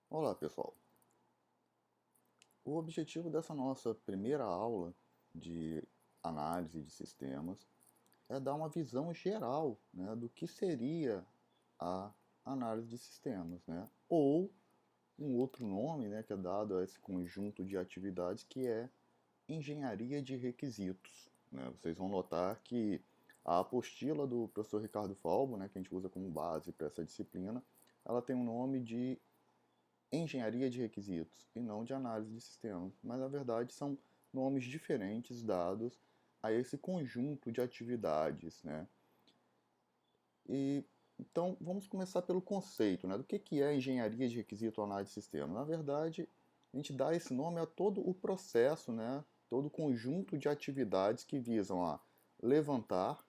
Olá, pessoal. O objetivo dessa nossa primeira aula de análise de sistemas é dar uma visão geral, né, do que seria a análise de sistemas, né? Ou um outro nome, né, que é dado a esse conjunto de atividades que é engenharia de requisitos, né? Vocês vão notar que a apostila do professor Ricardo Falbo, né, que a gente usa como base para essa disciplina, ela tem o nome de engenharia de requisitos e não de análise de sistemas, mas na verdade são nomes diferentes dados a esse conjunto de atividades, né? E então vamos começar pelo conceito, né? Do que é engenharia de requisito ou análise de sistema? Na verdade, a gente dá esse nome a todo o processo, né? Todo o conjunto de atividades que visam a levantar.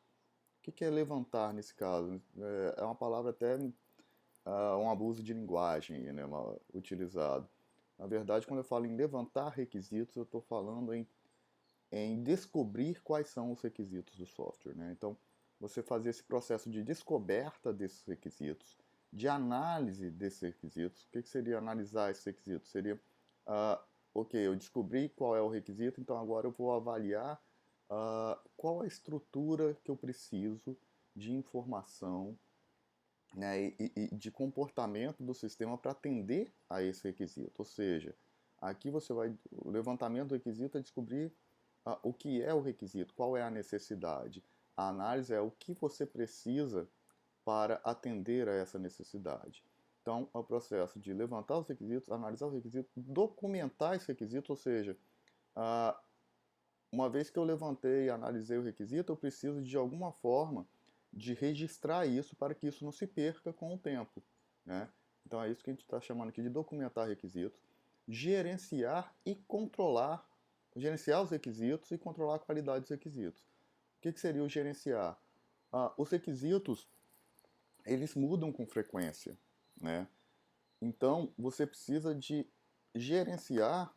O que é levantar nesse caso? É uma palavra até um abuso de linguagem, né, utilizado. Na verdade, quando eu falo em levantar requisitos, eu estou falando em descobrir quais são os requisitos do software, né? Então, você fazer esse processo de descoberta desses requisitos, de análise desses requisitos. O que seria analisar esses requisitos? Seria, ok, eu descobri qual é o requisito, então agora eu vou avaliar qual a estrutura que eu preciso de informação, né, e de comportamento do sistema para atender a esse requisito. Ou seja, aqui você vai, o levantamento do requisito é descobrir o que é o requisito, qual é a necessidade. A análise é o que você precisa para atender a essa necessidade. Então, é o processo de levantar os requisitos, analisar os requisitos, documentar esse requisito, ou seja, ah, uma vez que eu levantei e analisei o requisito, eu preciso de alguma forma de registrar isso para que isso não se perca com o tempo, né? Então é isso que a gente está chamando aqui de documentar requisitos, gerenciar e controlar, gerenciar os requisitos e controlar a qualidade dos requisitos. O que seria o gerenciar? Os requisitos, eles mudam com frequência, né? Então você precisa de gerenciar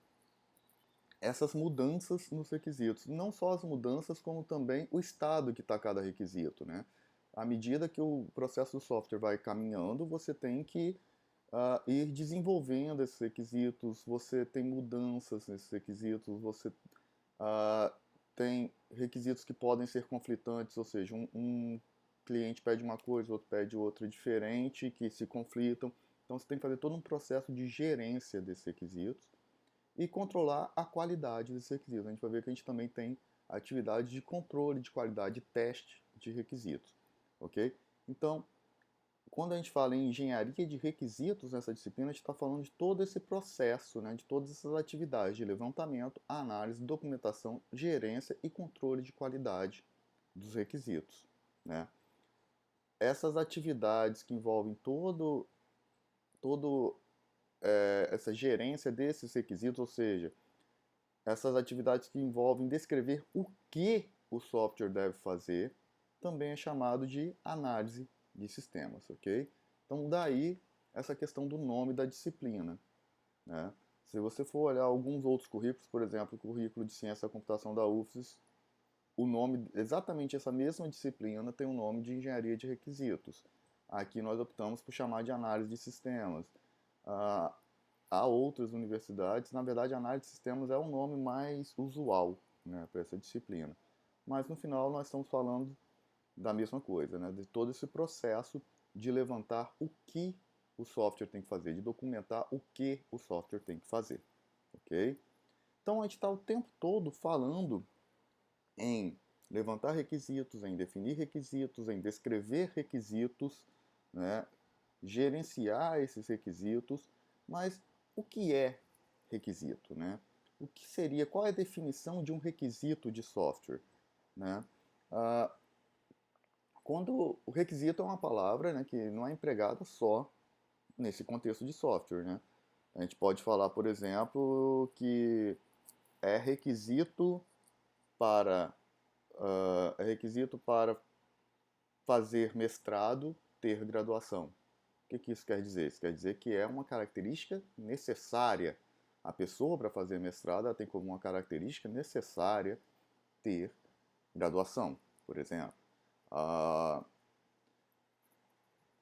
essas mudanças nos requisitos. Não só as mudanças, como também o estado que está cada requisito, né? À medida que o processo do software vai caminhando, você tem que ir desenvolvendo esses requisitos, você tem mudanças nesses requisitos, você uh, tem requisitos que podem ser conflitantes, ou seja, um cliente pede uma coisa, outro pede outra diferente, que se conflitam. Então você tem que fazer todo um processo de gerência desses requisitos e controlar a qualidade desses requisitos. A gente vai ver que a gente também tem atividade de controle de qualidade, de teste de requisitos, ok? Então, quando a gente fala em engenharia de requisitos nessa disciplina, a gente está falando de todo esse processo, né, de todas essas atividades de levantamento, análise, documentação, gerência e controle de qualidade dos requisitos, né? Essas atividades que envolvem todo essa gerência desses requisitos, ou seja, essas atividades que envolvem descrever o que o software deve fazer, também é chamado de análise de sistemas, ok? Então daí essa questão do nome da disciplina, né? Se você for olhar alguns outros currículos, por exemplo, o currículo de Ciência da Computação da UFSS, o nome, exatamente essa mesma disciplina tem o nome de Engenharia de Requisitos. Aqui nós optamos por chamar de Análise de Sistemas. Ah, há outras universidades, na verdade, análise de sistemas é o nome mais usual, né, para essa disciplina. Mas no final nós estamos falando da mesma coisa, né, de todo esse processo de levantar o que o software tem que fazer, de documentar o que o software tem que fazer, ok? Então a gente está o tempo todo falando em levantar requisitos, em definir requisitos, em descrever requisitos, né, gerenciar esses requisitos, mas o que é requisito, né? O que seria, qual é a definição de um requisito de software, né? Ah, quando o requisito é uma palavra, né, que não é empregada só nesse contexto de software, né? A gente pode falar, por exemplo, que é requisito para requisito para fazer mestrado, ter graduação. O que isso quer dizer? Isso quer dizer que é uma característica necessária. A pessoa, para fazer mestrado, ela tem como uma característica necessária ter graduação, por exemplo. Ah,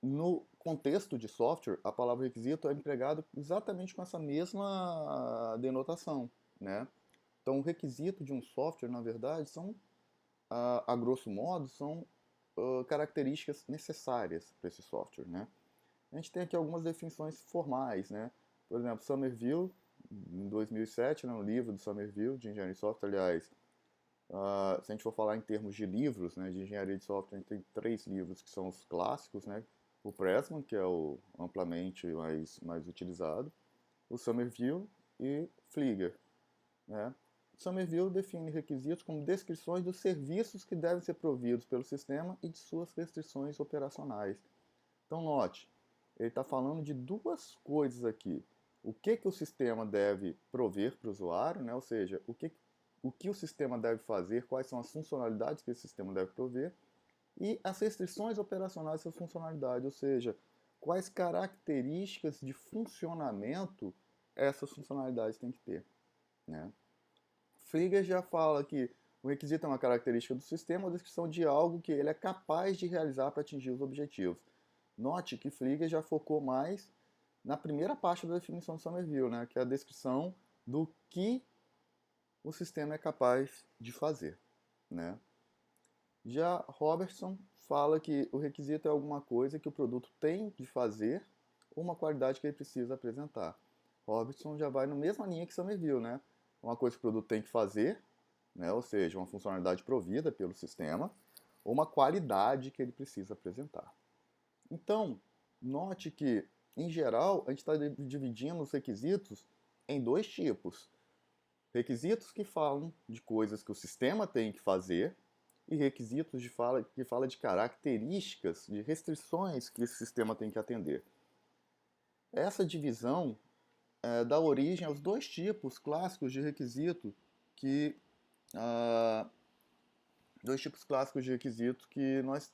no contexto de software, a palavra requisito é empregada exatamente com essa mesma denotação, né? Então, o requisito de um software, na verdade, são, a grosso modo, são características necessárias para esse software, né? A gente tem aqui algumas definições formais, né? Por exemplo, Somerville, em 2007, né, no livro do Somerville, de engenharia de software, aliás, se a gente for falar em termos de livros, né, de engenharia de software, a gente tem 3 livros que são os clássicos, né? O Pressman, que é o amplamente mais utilizado, o Somerville e Flieger, né? Somerville define requisitos como descrições dos serviços que devem ser providos pelo sistema e de suas restrições operacionais. Então, note, ele está falando de duas coisas aqui. O que o sistema deve prover para o usuário, né? Ou seja, o que o sistema deve fazer, quais são as funcionalidades que esse sistema deve prover, e as restrições operacionais dessa funcionalidade, ou seja, quais características de funcionamento essas funcionalidades têm que ter, né? Frege já fala que o requisito é uma característica do sistema ou descrição de algo que ele é capaz de realizar para atingir os objetivos. Note que Frege já focou mais na primeira parte da definição do Somerville, né, que é a descrição do que o sistema é capaz de fazer, né? Já Robertson fala que o requisito é alguma coisa que o produto tem de fazer ou uma qualidade que ele precisa apresentar. Robertson já vai na mesma linha que Somerville, né? Uma coisa que o produto tem que fazer, né? Ou seja, uma funcionalidade provida pelo sistema, ou uma qualidade que ele precisa apresentar. Então, note que, em geral, a gente está dividindo os requisitos em 2 tipos. Requisitos que falam de coisas que o sistema tem que fazer e requisitos que fala de características, de restrições que esse sistema tem que atender. Essa divisão dá origem aos 2 tipos clássicos de requisito que 2 tipos clássicos de requisito que nós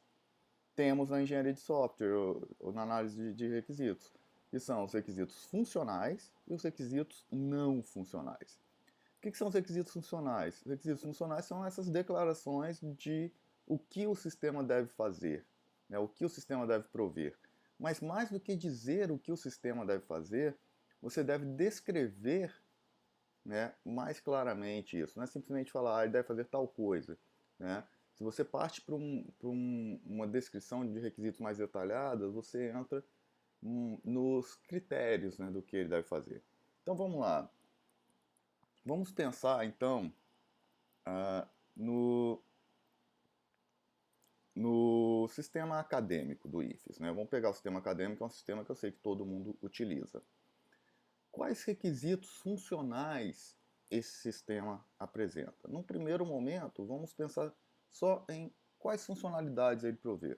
temos na engenharia de software ou na análise de requisitos, que são os requisitos funcionais e os requisitos não funcionais. O que são os requisitos funcionais? Os requisitos funcionais são essas declarações de o que o sistema deve fazer, né, o que o sistema deve prover. Mas mais do que dizer o que o sistema deve fazer, você deve descrever, né, mais claramente isso. Não é simplesmente falar, ele deve fazer tal coisa, né? Se você parte para uma descrição de requisitos mais detalhadas, você entra nos critérios, né, do que ele deve fazer. Então vamos lá. Vamos pensar então no sistema acadêmico do IFES, né? Vamos pegar o sistema acadêmico, é um sistema que eu sei que todo mundo utiliza. Quais requisitos funcionais esse sistema apresenta? Num primeiro momento, vamos pensar só em quais funcionalidades ele provê.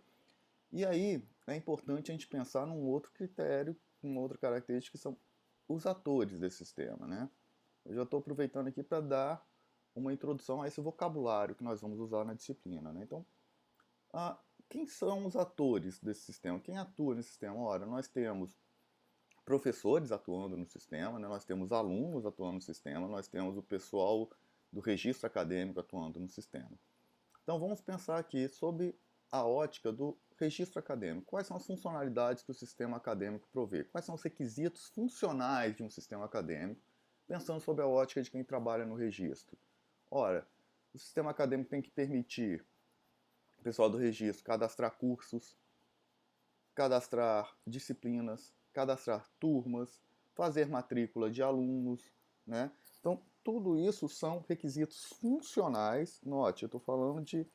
E aí é importante a gente pensar num outro critério, uma outra característica, que são os atores desse sistema, né? Eu já estou aproveitando aqui para dar uma introdução a esse vocabulário que nós vamos usar na disciplina, né? Então, quem são os atores desse sistema? Quem atua nesse sistema? Ora, nós temos professores atuando no sistema, né? Nós temos alunos atuando no sistema, nós temos o pessoal do registro acadêmico atuando no sistema. Então vamos pensar aqui sobre a ótica do registro acadêmico. Quais são as funcionalidades que o sistema acadêmico provê? Quais são os requisitos funcionais de um sistema acadêmico, pensando sobre a ótica de quem trabalha no registro? Ora, o sistema acadêmico tem que permitir o pessoal do registro cadastrar cursos, cadastrar disciplinas, cadastrar turmas, fazer matrícula de alunos, né? Então, tudo isso são requisitos funcionais. Note, eu estou falando de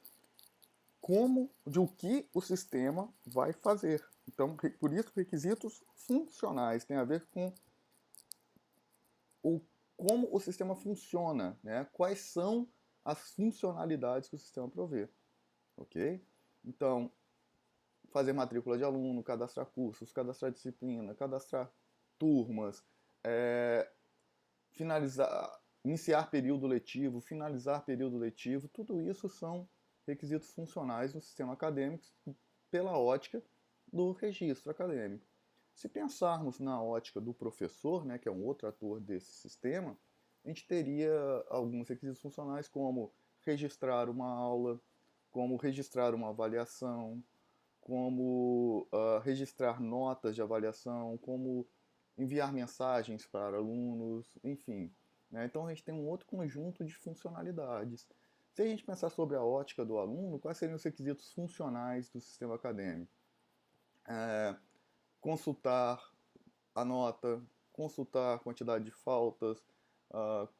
o que o sistema vai fazer. Então, por isso, requisitos funcionais tem a ver com como o sistema funciona, né? Quais são as funcionalidades que o sistema provê, ok? Então, fazer matrícula de aluno, cadastrar cursos, cadastrar disciplina, cadastrar turmas, iniciar período letivo, finalizar período letivo, tudo isso são requisitos funcionais no sistema acadêmico pela ótica do registro acadêmico. Se pensarmos na ótica do professor, né, que é um outro ator desse sistema, a gente teria alguns requisitos funcionais como registrar uma aula, como registrar uma avaliação, como registrar notas de avaliação, como enviar mensagens para alunos, enfim. Né? Então a gente tem um outro conjunto de funcionalidades. Se a gente pensar sobre a ótica do aluno, quais seriam os requisitos funcionais do sistema acadêmico? Consultar a nota, consultar a quantidade de faltas,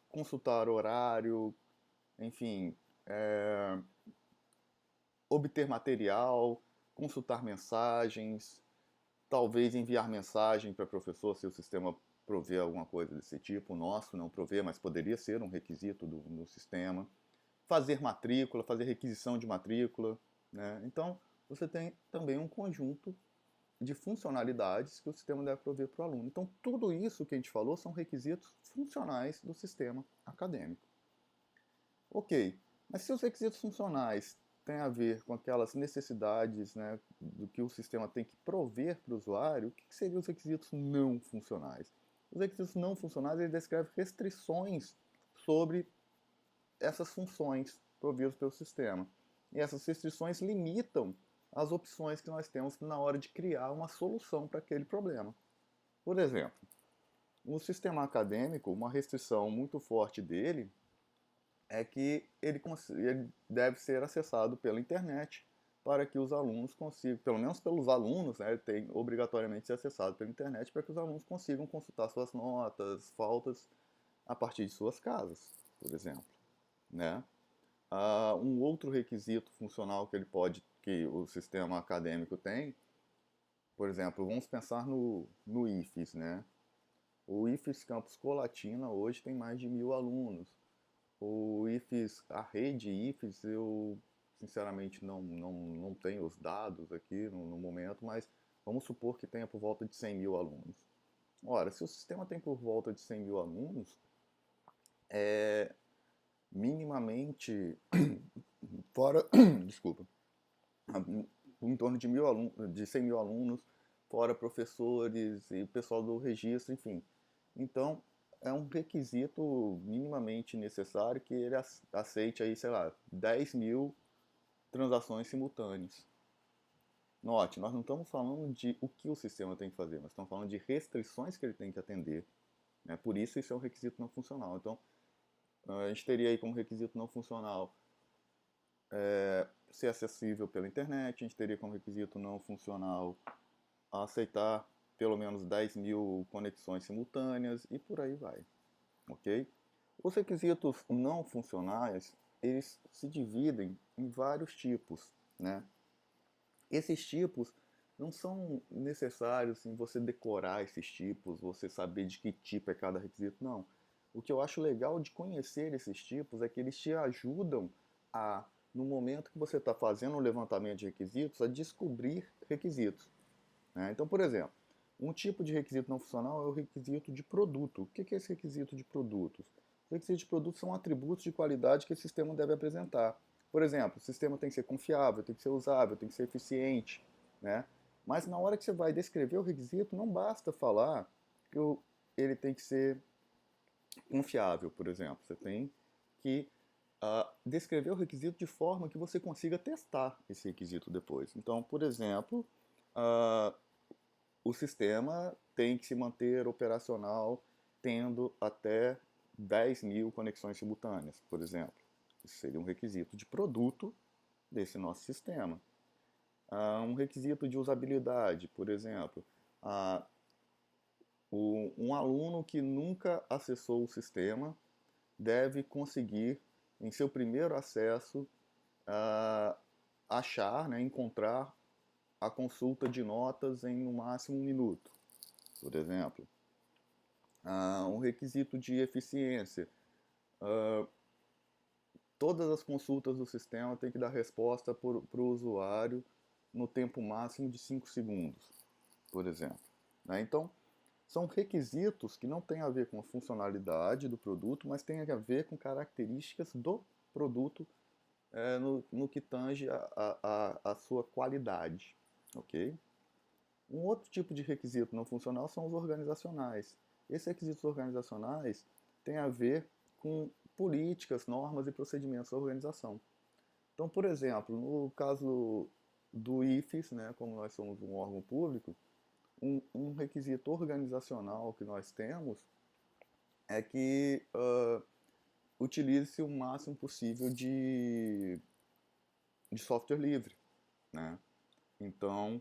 consultar horário, enfim, obter material, consultar mensagens, talvez enviar mensagem para o professor se o sistema prover alguma coisa desse tipo. O nosso não provê, mas poderia ser um requisito do sistema. Fazer matrícula, fazer requisição de matrícula. Né? Então, você tem também um conjunto de funcionalidades que o sistema deve prover para o aluno. Então, tudo isso que a gente falou são requisitos funcionais do sistema acadêmico. Ok, mas se os requisitos funcionais têm a ver com aquelas necessidades, né, do que o sistema tem que prover para o usuário, o que seriam os requisitos não funcionais? Os requisitos não funcionais eles descrevem restrições sobre essas funções providas pelo sistema. E essas restrições limitam as opções que nós temos na hora de criar uma solução para aquele problema. Por exemplo, o sistema acadêmico, uma restrição muito forte dele é que ele deve ser acessado pela internet para que os alunos consigam, pelo menos pelos alunos, né, ele tem obrigatoriamente ser acessado pela internet para que os alunos consigam consultar suas notas, faltas a partir de suas casas, por exemplo, né? Um outro requisito funcional que o sistema acadêmico tem, por exemplo, vamos pensar no IFES, né? O IFES Campus Colatina hoje tem mais de 1.000 alunos. O IFES, a rede IFES, eu sinceramente não tenho os dados aqui no momento, mas vamos supor que tenha por volta de 100.000 alunos. Ora, se o sistema tem por volta de 100.000 alunos, minimamente, fora, desculpa, em torno de 100.000 alunos, fora professores e pessoal do registro, enfim. Então, é um requisito minimamente necessário que ele aceite aí, sei lá, 10.000 transações simultâneas. Note, nós não estamos falando de o que o sistema tem que fazer, nós estamos falando de restrições que ele tem que atender. Né? Por isso é um requisito não funcional. Então, a gente teria aí como requisito não funcional ser acessível pela internet, a gente teria como requisito não funcional aceitar pelo menos 10.000 conexões simultâneas e por aí vai, ok? Os requisitos não funcionais, eles se dividem em vários tipos, né? Esses tipos não são necessários em você decorar esses tipos, você saber de que tipo é cada requisito, não. O que eu acho legal de conhecer esses tipos é que eles te ajudam a, no momento que você está fazendo um levantamento de requisitos, a descobrir requisitos. Né? Então, por exemplo, um tipo de requisito não funcional é o requisito de produto. O que é esse requisito de produtos? Os requisitos de produto são atributos de qualidade que o sistema deve apresentar. Por exemplo, o sistema tem que ser confiável, tem que ser usável, tem que ser eficiente. Né? Mas na hora que você vai descrever o requisito, não basta falar que ele tem que ser confiável, por exemplo. Você tem que descrever o requisito de forma que você consiga testar esse requisito depois. Então, por exemplo, o sistema tem que se manter operacional tendo até 10.000 conexões simultâneas, por exemplo. Isso seria um requisito de produto desse nosso sistema. Um requisito de usabilidade, por exemplo, um aluno que nunca acessou o sistema deve conseguir, em seu primeiro acesso, achar, né, encontrar a consulta de notas em no máximo 1 minuto, por exemplo. Um requisito de eficiência. Todas as consultas do sistema têm que dar resposta para o usuário no tempo máximo de 5 segundos, por exemplo. Né? Então, são requisitos que não têm a ver com a funcionalidade do produto, mas têm a ver com características do produto no que tange a sua qualidade. Ok? Um outro tipo de requisito não funcional são os organizacionais. Esses requisitos organizacionais têm a ver com políticas, normas e procedimentos da organização. Então, por exemplo, no caso do IFES, né, como nós somos um órgão público, um requisito organizacional que nós temos é que utilize-se o máximo possível de software livre, né? Então,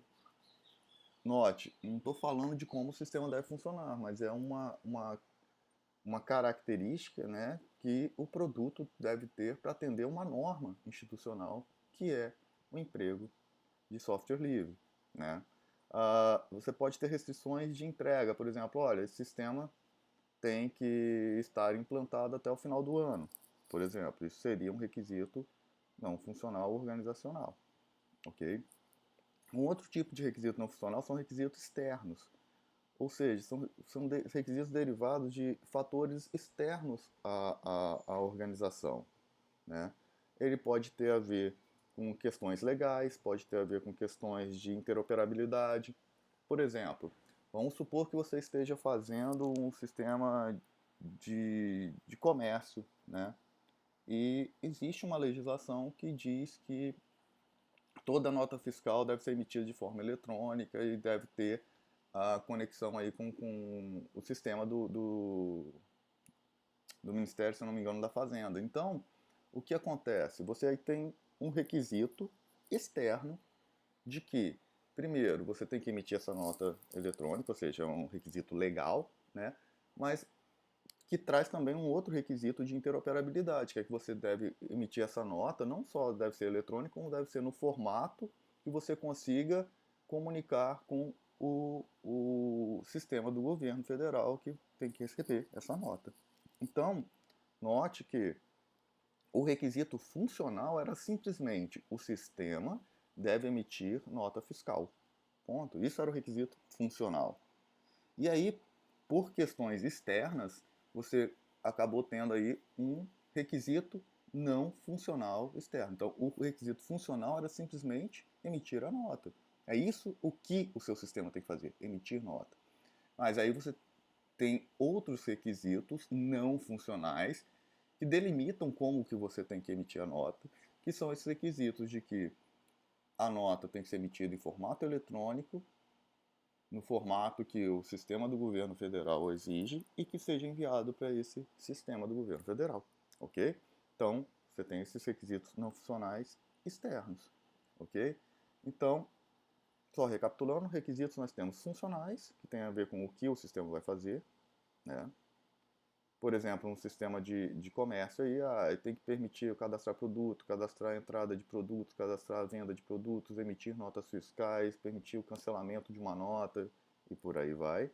note, não estou falando de como o sistema deve funcionar, mas é uma característica, né, que o produto deve ter para atender uma norma institucional, que é o emprego de software livre, né? Você pode ter restrições de entrega, por exemplo, olha, esse sistema tem que estar implantado até o final do ano, por exemplo. Isso seria um requisito não funcional organizacional, ok? Um outro tipo de requisito não funcional são requisitos externos, ou seja, são requisitos derivados de fatores externos à organização, né? Ele pode ter a ver com questões legais, pode ter a ver com questões de interoperabilidade. Por exemplo, vamos supor que você esteja fazendo um sistema de comércio, né? E existe uma legislação que diz que toda nota fiscal deve ser emitida de forma eletrônica e deve ter a conexão aí com o sistema do Ministério, se eu não me engano, da Fazenda. Então, o que acontece? Você aí tem um requisito externo de que, primeiro, você tem que emitir essa nota eletrônica, ou seja, é um requisito legal, né? Mas que traz também um outro requisito de interoperabilidade, que é que você deve emitir essa nota, não só deve ser eletrônica, como deve ser no formato que você consiga comunicar com o sistema do governo federal que tem que receber essa nota. Então, note que o requisito funcional era simplesmente o sistema deve emitir nota fiscal. Ponto. Isso era o requisito funcional. E aí, por questões externas, você acabou tendo aí um requisito não funcional externo. Então, o requisito funcional era simplesmente emitir a nota. É isso o que o seu sistema tem que fazer, emitir nota. Mas aí você tem outros requisitos não funcionais que delimitam como que você tem que emitir a nota, que são esses requisitos de que a nota tem que ser emitida em formato eletrônico, no formato que o sistema do governo federal exige e que seja enviado para esse sistema do governo federal, ok? Então, você tem esses requisitos não funcionais externos, ok? Então, só recapitulando, requisitos nós temos funcionais, que tem a ver com o que o sistema vai fazer, né? Por exemplo, um sistema de comércio aí, tem que permitir cadastrar produto, cadastrar a entrada de produtos, cadastrar a venda de produtos, emitir notas fiscais, permitir o cancelamento de uma nota e por aí vai.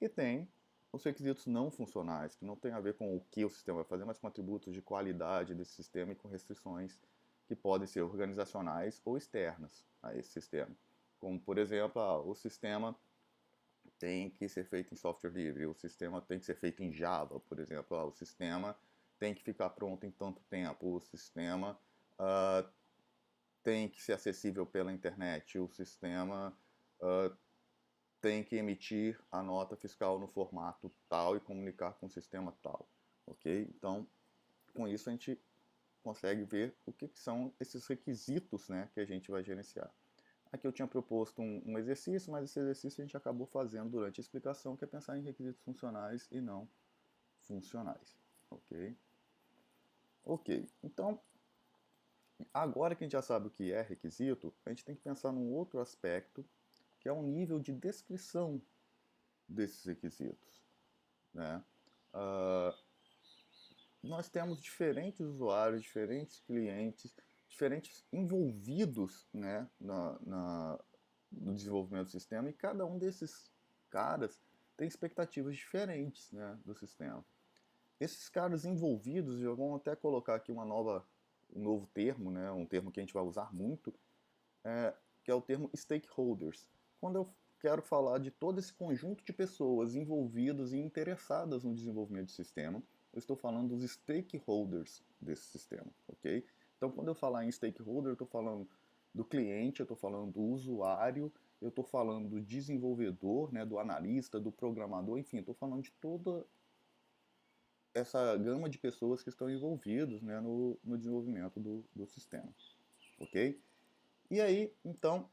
E tem os requisitos não funcionais, que não tem a ver com o que o sistema vai fazer, mas com atributos de qualidade desse sistema e com restrições que podem ser organizacionais ou externas a esse sistema. Como, por exemplo, o sistema tem que ser feito em software livre, o sistema tem que ser feito em Java, por exemplo, o sistema tem que ficar pronto em tanto tempo, o sistema tem que ser acessível pela internet, o sistema tem que emitir a nota fiscal no formato tal e comunicar com o sistema tal, ok? Então, com isso a gente consegue ver o que são esses requisitos, né, que a gente vai gerenciar. Aqui eu tinha proposto um exercício, mas esse exercício a gente acabou fazendo durante a explicação, que é pensar em requisitos funcionais e não funcionais. Ok? Ok. Então, agora que a gente já sabe o que é requisito, a gente tem que pensar num outro aspecto, que é o nível de descrição desses requisitos. Né? Uh, nós temos diferentes usuários, diferentes clientes, diferentes envolvidos, né, no desenvolvimento do sistema, e cada um desses caras tem expectativas diferentes, né, do sistema. Esses caras envolvidos, já vão até colocar aqui um novo termo, né, um termo que a gente vai usar muito, que é o termo stakeholders. Quando eu quero falar de todo esse conjunto de pessoas envolvidas e interessadas no desenvolvimento do sistema, eu estou falando dos stakeholders desse sistema, ok? Então, quando eu falar em stakeholder, eu estou falando do cliente, eu estou falando do usuário, eu estou falando do desenvolvedor, né, do analista, do programador, enfim, estou falando de toda essa gama de pessoas que estão envolvidas, né, no desenvolvimento do sistema, ok? E aí, então,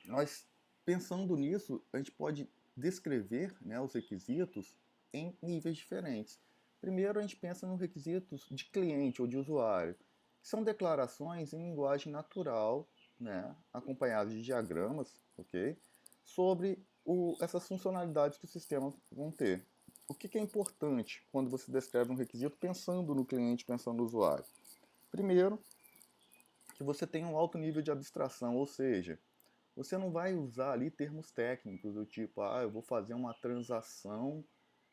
nós pensando nisso, a gente pode descrever, né, os requisitos em níveis diferentes. Primeiro, a gente pensa nos requisitos de cliente ou de usuário, que são declarações em linguagem natural, né, acompanhadas de diagramas, ok? Sobre essas funcionalidades que o sistema vão ter. O que é importante quando você descreve um requisito pensando no cliente, pensando no usuário? Primeiro, que você tenha um alto nível de abstração, ou seja, você não vai usar ali termos técnicos do tipo, eu vou fazer uma transação,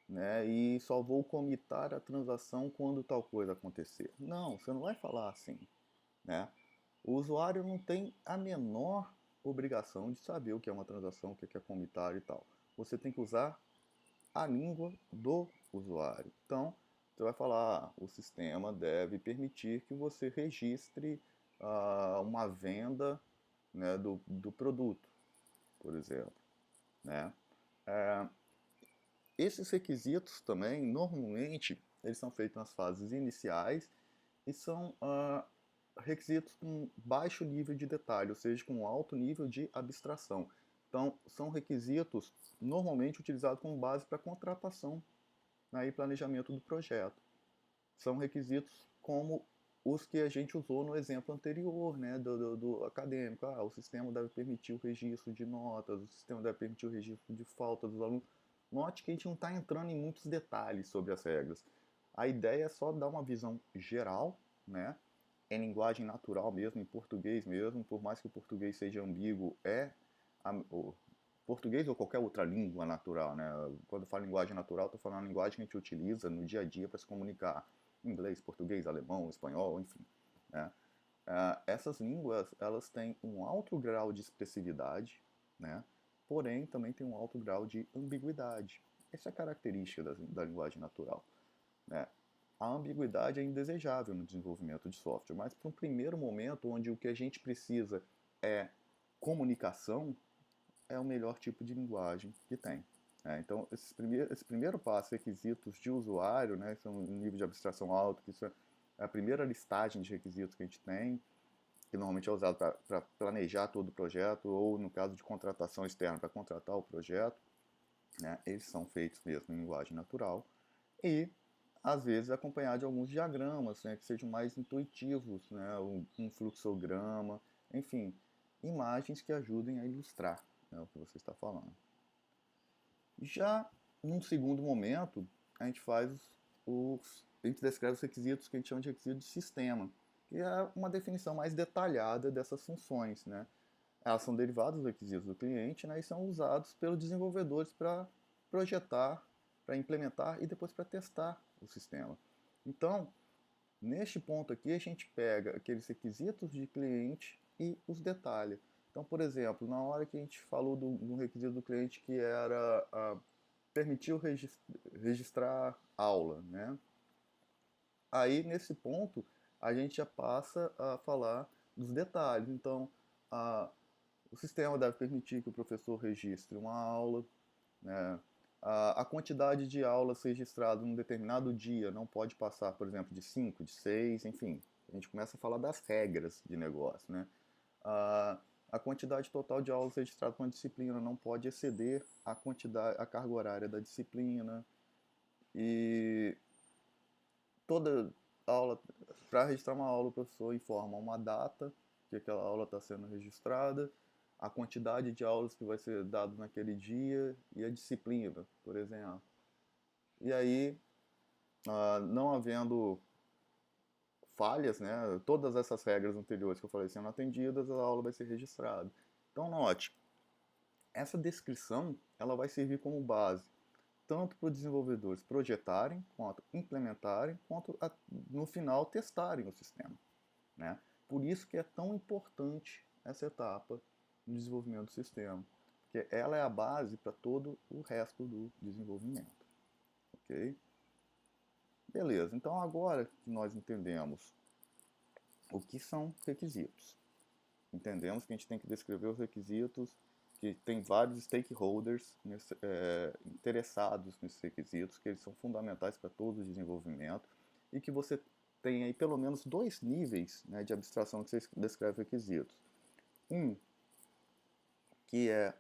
né, e só vou comitar a transação quando tal coisa acontecer. Não, você não vai falar assim, né? O usuário não tem a menor obrigação de saber o que é uma transação, o que é comitar e tal. Você tem que usar a língua do usuário. Então, você vai falar, o sistema deve permitir que você registre uma venda, né, do produto, por exemplo, né? Esses requisitos também, normalmente, eles são feitos nas fases iniciais e são requisitos com baixo nível de detalhe, ou seja, com alto nível de abstração. Então, são requisitos normalmente utilizados como base para contratação, né, e planejamento do projeto. São requisitos como os que a gente usou no exemplo anterior, né, do acadêmico. O sistema deve permitir o registro de notas, o sistema deve permitir o registro de falta dos alunos. Note que a gente não está entrando em muitos detalhes sobre as regras. A ideia é só dar uma visão geral, né, em linguagem natural mesmo, em português mesmo, por mais que o português seja ambíguo, o português ou qualquer outra língua natural, né? Quando eu falo linguagem natural, estou falando a linguagem que a gente utiliza no dia a dia para se comunicar. Inglês, português, alemão, espanhol, enfim, né? Essas línguas, elas têm um alto grau de expressividade, né? Porém, também tem um alto grau de ambiguidade. Essa é a característica da linguagem natural, né? A ambiguidade é indesejável no desenvolvimento de software, mas para um primeiro momento, onde o que a gente precisa é comunicação, é o melhor tipo de linguagem que tem. Então, esse primeiro passo, requisitos de usuário, né, são um nível de abstração alto, que isso é a primeira listagem de requisitos que a gente tem, que normalmente é usado para planejar todo o projeto, ou no caso de contratação externa, para contratar o projeto, né, eles são feitos mesmo em linguagem natural, e às vezes acompanhado de alguns diagramas, né, que sejam mais intuitivos, né, um fluxograma, enfim, imagens que ajudem a ilustrar, né, o que você está falando. Já num segundo momento, a gente a gente descreve os requisitos que a gente chama de requisito de sistema, que é uma definição mais detalhada dessas funções, né? Elas são derivadas dos requisitos do cliente, né, e são usados pelos desenvolvedores para projetar, para implementar e depois para testar o sistema. Então, neste ponto aqui, a gente pega aqueles requisitos de cliente e os detalha. Então, por exemplo, na hora que a gente falou do requisito do cliente que era permitir registrar aula, né? Aí, nesse ponto, a gente já passa a falar dos detalhes. Então, o sistema deve permitir que o professor registre uma aula, né? A quantidade de aulas registradas num determinado dia não pode passar, por exemplo, de 5, de 6, enfim. A gente começa a falar das regras de negócio, né? A quantidade total de aulas registradas por uma disciplina não pode exceder a carga horária da disciplina. E toda aula, para registrar uma aula, o professor informa uma data que aquela aula está sendo registrada, a quantidade de aulas que vai ser dado naquele dia e a disciplina, por exemplo. E aí, não havendo falhas, né, todas essas regras anteriores que eu falei sendo atendidas, a aula vai ser registrada. Então, note, essa descrição ela vai servir como base tanto para os desenvolvedores projetarem, quanto implementarem, quanto no final testarem o sistema, né? Por isso que é tão importante essa etapa no desenvolvimento do sistema, porque ela é a base para todo o resto do desenvolvimento, ok? Beleza, então agora que nós entendemos o que são requisitos, entendemos que a gente tem que descrever os requisitos, que tem vários stakeholders interessados nesses requisitos, que eles são fundamentais para todo o desenvolvimento, e que você tem aí pelo menos dois níveis, né, de abstração que você descreve requisitos. Um, que é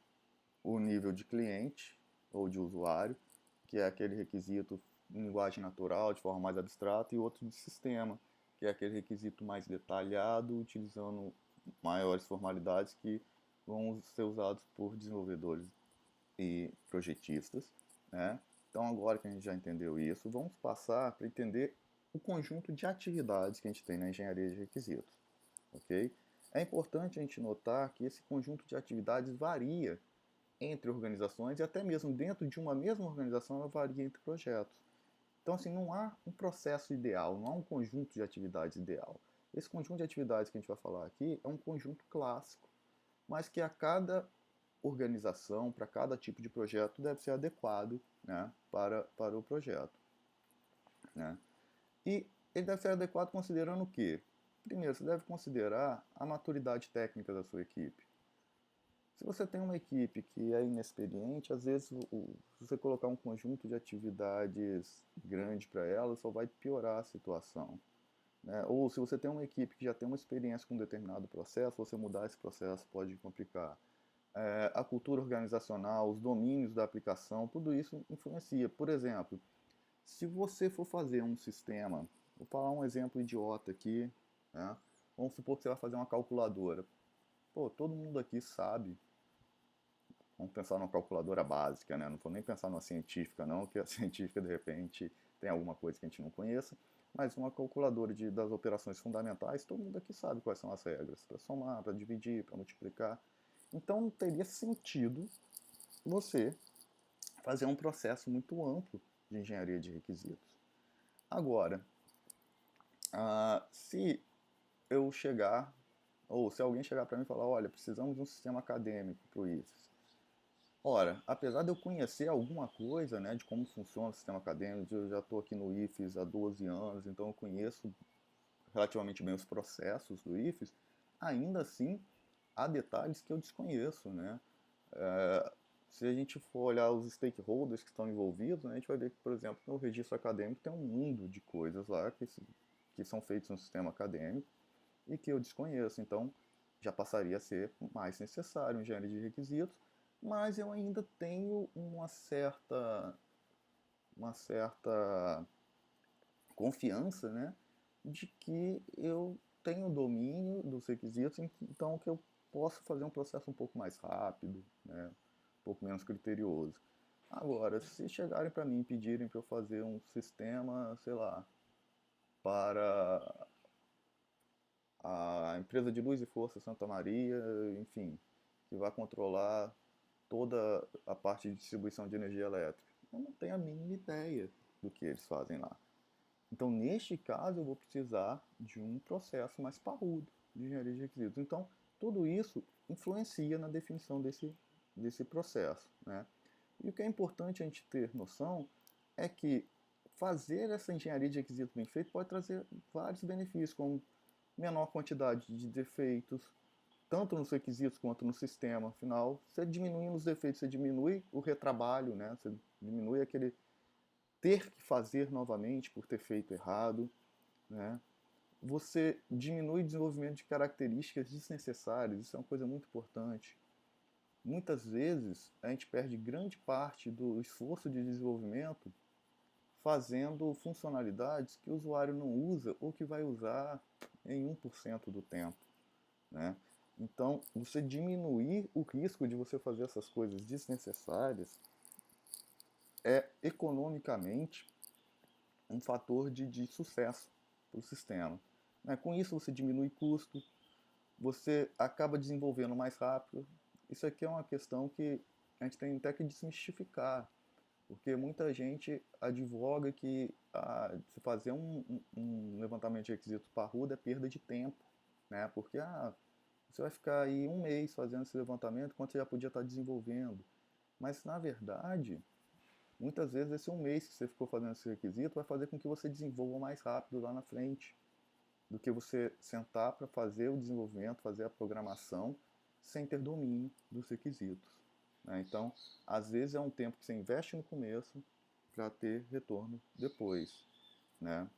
o nível de cliente ou de usuário, que é aquele requisito em linguagem natural, de forma mais abstrata, e outro de sistema, que é aquele requisito mais detalhado, utilizando maiores formalidades que vão ser usados por desenvolvedores e projetistas, né? Então, agora que a gente já entendeu isso, vamos passar para entender o conjunto de atividades que a gente tem na engenharia de requisitos, ok? É importante a gente notar que esse conjunto de atividades varia entre organizações e até mesmo dentro de uma mesma organização ela varia entre projetos. Então, assim, não há um processo ideal, não há um conjunto de atividades ideal. Esse conjunto de atividades que a gente vai falar aqui é um conjunto clássico, mas que a cada organização, para cada tipo de projeto, deve ser adequado, né, para o projeto, né? E ele deve ser adequado considerando o quê? Primeiro, você deve considerar a maturidade técnica da sua equipe. Se você tem uma equipe que é inexperiente, às vezes se você colocar um conjunto de atividades grande para ela, só vai piorar a situação, né? Ou se você tem uma equipe que já tem uma experiência com um determinado processo, você mudar esse processo pode complicar. A cultura organizacional, os domínios da aplicação, tudo isso influencia. Por exemplo, se você for fazer um sistema, vou falar um exemplo idiota aqui, né? Vamos supor que você vai fazer uma calculadora. Pô, todo mundo aqui sabe. Vamos pensar numa calculadora básica, né? Não vou nem pensar numa científica, não, que a científica, de repente, tem alguma coisa que a gente não conheça. Mas uma calculadora das operações fundamentais, todo mundo aqui sabe quais são as regras. Para somar, para dividir, para multiplicar. Então, não teria sentido você fazer um processo muito amplo de engenharia de requisitos. Agora, se eu chegar, ou se alguém chegar para mim e falar, olha, precisamos de um sistema acadêmico para o IFES. Ora, apesar de eu conhecer alguma coisa, né, de como funciona o sistema acadêmico, eu já estou aqui no IFES há 12 anos, então eu conheço relativamente bem os processos do IFES, ainda assim há detalhes que eu desconheço, né? Se a gente for olhar os stakeholders que estão envolvidos, né, a gente vai ver que, por exemplo, no registro acadêmico tem um mundo de coisas lá que são feitas no sistema acadêmico e que eu desconheço. Então, já passaria a ser mais necessário engenharia de requisitos, mas eu ainda tenho uma certa confiança, né, de que eu tenho domínio dos requisitos, então que eu posso fazer um processo um pouco mais rápido, né, um pouco menos criterioso. Agora, se chegarem para mim e pedirem para eu fazer um sistema, sei lá, para a empresa de luz e força Santa Maria, enfim, que vai controlar toda a parte de distribuição de energia elétrica, eu não tenho a mínima ideia do que eles fazem lá. Então, neste caso, eu vou precisar de um processo mais parrudo de engenharia de requisitos. Então, tudo isso influencia na definição desse processo, né? E o que é importante a gente ter noção é que fazer essa engenharia de requisitos bem feita pode trazer vários benefícios, como menor quantidade de defeitos, tanto nos requisitos quanto no sistema. Afinal, você diminuindo os defeitos, você diminui o retrabalho, né? Você diminui aquele ter que fazer novamente por ter feito errado, né? Você diminui o desenvolvimento de características desnecessárias, isso é uma coisa muito importante. Muitas vezes a gente perde grande parte do esforço de desenvolvimento fazendo funcionalidades que o usuário não usa ou que vai usar em 1% do tempo, né? Então, você diminuir o risco de você fazer essas coisas desnecessárias é economicamente um fator de sucesso para o sistema, né? Com isso você diminui custo, você acaba desenvolvendo mais rápido. Isso aqui é uma questão que a gente tem até que desmistificar, porque muita gente advoga que se fazer um levantamento de requisitos parrudo é perda de tempo, né? Porque você vai ficar aí um mês fazendo esse levantamento quando você já podia estar desenvolvendo. Mas na verdade, muitas vezes esse um mês que você ficou fazendo esse requisito vai fazer com que você desenvolva mais rápido lá na frente do que você sentar para fazer o desenvolvimento, fazer a programação sem ter domínio dos requisitos, né? Então, às vezes é um tempo que você investe no começo para ter retorno depois, né?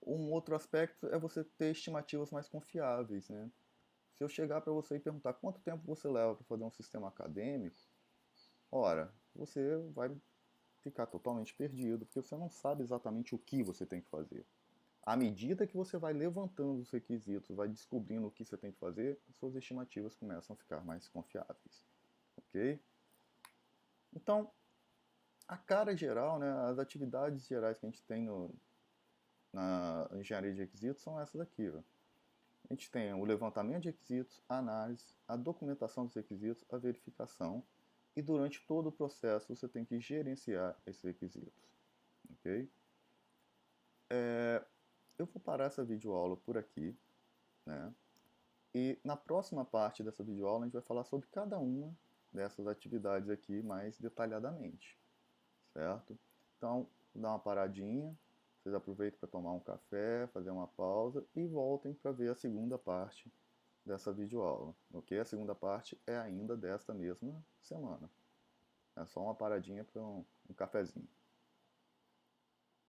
Um outro aspecto é você ter estimativas mais confiáveis, né? Se eu chegar para você e perguntar quanto tempo você leva para fazer um sistema acadêmico, ora, você vai ficar totalmente perdido, porque você não sabe exatamente o que você tem que fazer. À medida que você vai levantando os requisitos, vai descobrindo o que você tem que fazer, suas estimativas começam a ficar mais confiáveis. Ok? Então, a cara geral, né, as atividades gerais que a gente tem na engenharia de requisitos são essas aqui. Ó. A gente tem o levantamento de requisitos, a análise, a documentação dos requisitos, a verificação, e durante todo o processo você tem que gerenciar esses requisitos. Ok? Eu vou parar essa videoaula por aqui, né? E na próxima parte dessa videoaula a gente vai falar sobre cada uma dessas atividades aqui mais detalhadamente, certo? Então, dá uma paradinha, vocês aproveitem para tomar um café, fazer uma pausa e voltem para ver a segunda parte dessa videoaula, ok? A segunda parte é ainda desta mesma semana. É só uma paradinha para um cafezinho.